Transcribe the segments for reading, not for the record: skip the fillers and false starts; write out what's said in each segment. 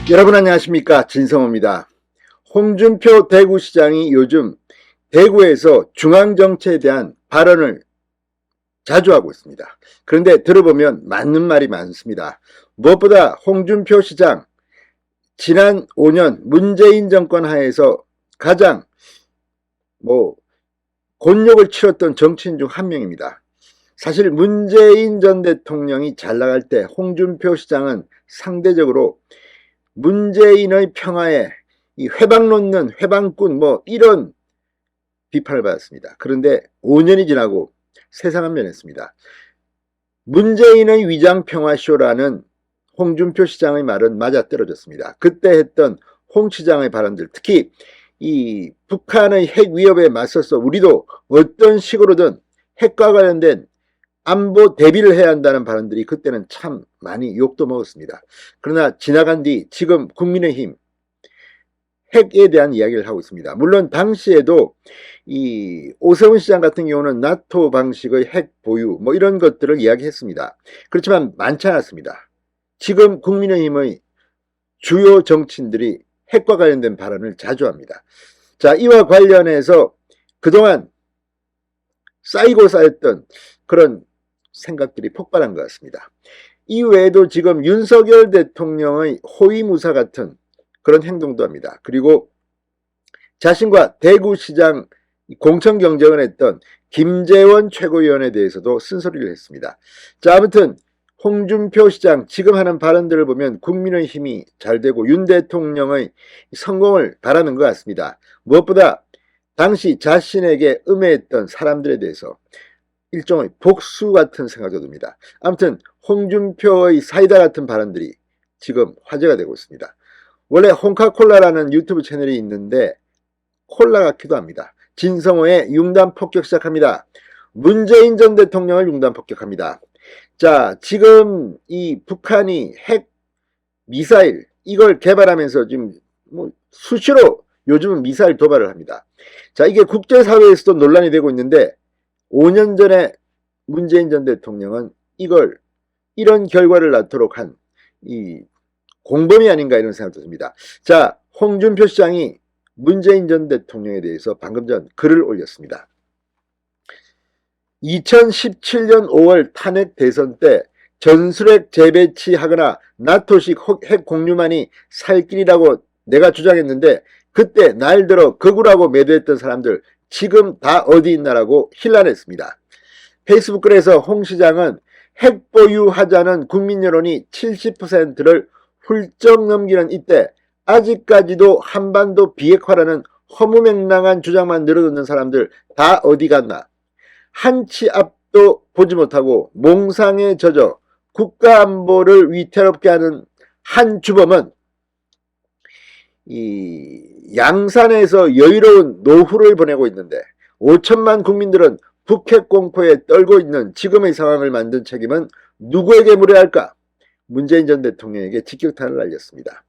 여러분 안녕하십니까, 진성호입니다. 홍준표 대구시장이 요즘 대구에서 중앙정치에 대한 발언을 자주 하고 있습니다. 그런데 들어보면 맞는 말이 많습니다. 무엇보다 홍준표 시장 지난 5년 문재인 정권 하에서 가장 곤욕을 치렀던 정치인 중 한 명입니다. 사실 문재인 전 대통령이 잘 나갈 때 홍준표 시장은 상대적으로 문재인의 평화에 이 회방 놓는 회방꾼 이런 비판을 받았습니다. 그런데 5년이 지나고 세상은 변했습니다. 문재인의 위장평화쇼라는 홍준표 시장의 말은 맞아떨어졌습니다. 그때 했던 홍 시장의 발언들, 특히 이 북한의 핵 위협에 맞서서 우리도 어떤 식으로든 핵과 관련된 안보 대비를 해야 한다는 발언들이 그때는 참 많이 욕도 먹었습니다. 그러나 지나간 뒤 지금 국민의힘 핵에 대한 이야기를 하고 있습니다. 물론 당시에도 이 오세훈 시장 같은 경우는 나토 방식의 핵 보유 이런 것들을 이야기했습니다. 그렇지만 많지 않았습니다. 지금 국민의힘의 주요 정치인들이 핵과 관련된 발언을 자주 합니다. 자, 이와 관련해서 그동안 쌓이고 쌓였던 그런 생각들이 폭발한 것 같습니다. 이외에도 지금 윤석열 대통령의 호위무사 같은 그런 행동도 합니다. 그리고 자신과 대구시장 공천 경쟁을 했던 김재원 최고위원에 대해서도 쓴소리를 했습니다. 자, 아무튼 홍준표 시장 지금 하는 발언들을 보면 국민의힘이 잘 되고 윤 대통령의 성공을 바라는 것 같습니다. 무엇보다 당시 자신에게 음해했던 사람들에 대해서 일종의 복수 같은 생각도 듭니다. 아무튼 홍준표의 사이다 같은 발언들이 지금 화제가 되고 있습니다. 원래 홍카콜라라는 유튜브 채널이 있는데 콜라 같기도 합니다. 진성호의 융단 폭격 시작합니다. 문재인 전 대통령을 융단 폭격합니다. 자, 지금 이 북한이 핵 미사일 이걸 개발하면서 지금 수시로 요즘은 미사일 도발을 합니다. 자, 이게 국제사회에서도 논란이 되고 있는데 5년 전에 문재인 전 대통령은 이런 결과를 낳도록 한 이 공범이 아닌가 이런 생각도 듭니다. 자, 홍준표 시장이 문재인 전 대통령에 대해서 방금 전 글을 올렸습니다. 2017년 5월 탄핵 대선 때 전술핵 재배치하거나 나토식 핵 공유만이 살 길이라고 내가 주장했는데 그때 날 들어 극우라고 매도했던 사람들 지금 다 어디 있나라고 힐난했습니다. 페이스북 글에서 홍 시장은 핵 보유하자는 국민 여론이 70%를 훌쩍 넘기는 이때 아직까지도 한반도 비핵화라는 허무맹랑한 주장만 늘어놓는 사람들 다 어디 갔나. 한치 앞도 보지 못하고 몽상에 젖어 국가안보를 위태롭게 하는 한 주범은 이 양산에서 여유로운 노후를 보내고 있는데 5천만 국민들은 북핵 공포에 떨고 있는 지금의 상황을 만든 책임은 누구에게 물어야 할까? 문재인 전 대통령에게 직격탄을 날렸습니다.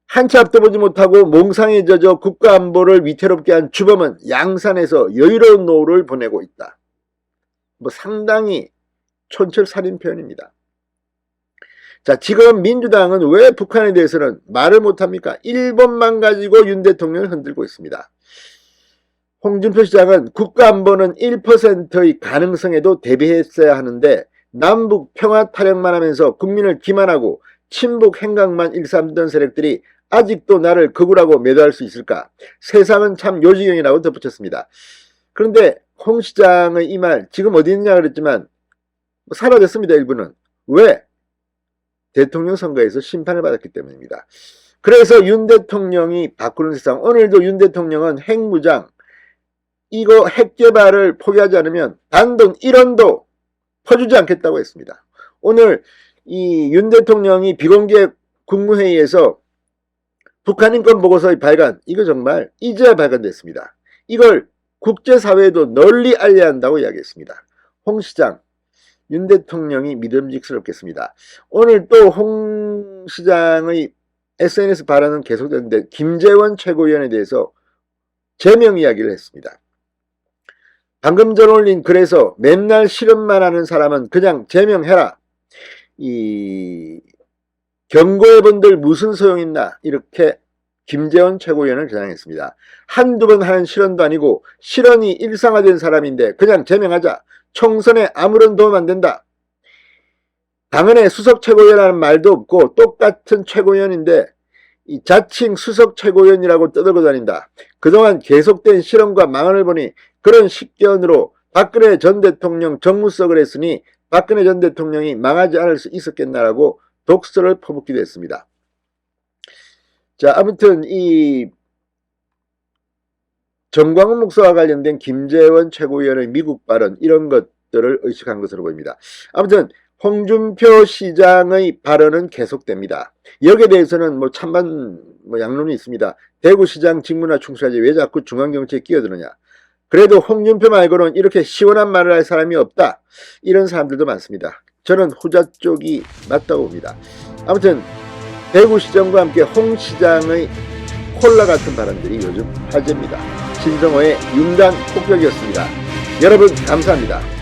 한치 앞도 보지 못하고 몽상에 젖어 국가안보를 위태롭게 한 주범은 양산에서 여유로운 노후를 보내고 있다. 상당히 촌철살인 표현입니다. 자, 지금 민주당은 왜 북한에 대해서는 말을 못합니까? 일본만 가지고 윤 대통령을 흔들고 있습니다. 홍준표 시장은 국가안보는 1%의 가능성에도 대비했어야 하는데 남북 평화 타령만 하면서 국민을 기만하고 친북 행각만 일삼던 세력들이 아직도 나를 극우라고 매도할 수 있을까? 세상은 참 요지경이라고 덧붙였습니다. 그런데 홍 시장의 이 말 지금 어디 있느냐 그랬지만 사라졌습니다. 일부는. 왜? 대통령 선거에서 심판을 받았기 때문입니다. 그래서 윤 대통령이 바꾸는 세상, 오늘도 윤 대통령은 핵무장 이거 핵 개발을 포기하지 않으면 단돈 1원도 퍼주지 않겠다고 했습니다. 오늘 이 윤 대통령이 비공개 국무회의에서 북한 인권 보고서의 발간, 이거 정말 이제야 발간됐습니다. 이걸 국제사회에도 널리 알려야 한다고 이야기했습니다. 홍 시장, 윤 대통령이 믿음직스럽겠습니다. 오늘 또 홍 시장의 SNS 발언은 계속됐는데 김재원 최고위원에 대해서 제명 이야기를 했습니다. 방금 전 올린 글에서 맨날 실험만 하는 사람은 그냥 제명해라. 경고해본들 무슨 소용있나 이렇게 김재원 최고위원을 겨냥했습니다. 한두 번 하는 실언도 아니고 실언이 일상화된 사람인데 그냥 제명하자. 총선에 아무런 도움 안 된다. 당연히 수석 최고위원이라는 말도 없고 똑같은 최고위원인데 이 자칭 수석 최고위원이라고 떠들고 다닌다. 그동안 계속된 실언과 망언을 보니 그런 식견으로 박근혜 전 대통령 정무석을 했으니 박근혜 전 대통령이 망하지 않을 수 있었겠나라고 독설을 퍼붓기도 했습니다. 자, 아무튼 이 정광훈 목사와 관련된 김재원 최고위원의 미국 발언 이런 것들을 의식한 것으로 보입니다. 아무튼 홍준표 시장의 발언은 계속됩니다. 여기에 대해서는 뭐 찬반 양론이 있습니다. 대구시장 직무나 충실하지 왜 자꾸 중앙정치에 끼어드느냐. 그래도 홍준표 말고는 이렇게 시원한 말을 할 사람이 없다. 이런 사람들도 많습니다. 저는 후자 쪽이 맞다고 봅니다. 아무튼 대구시장과 함께 홍 시장의 콜라 같은 발언들이 요즘 화제입니다. 신성호의 융단 폭격이었습니다. 여러분 감사합니다.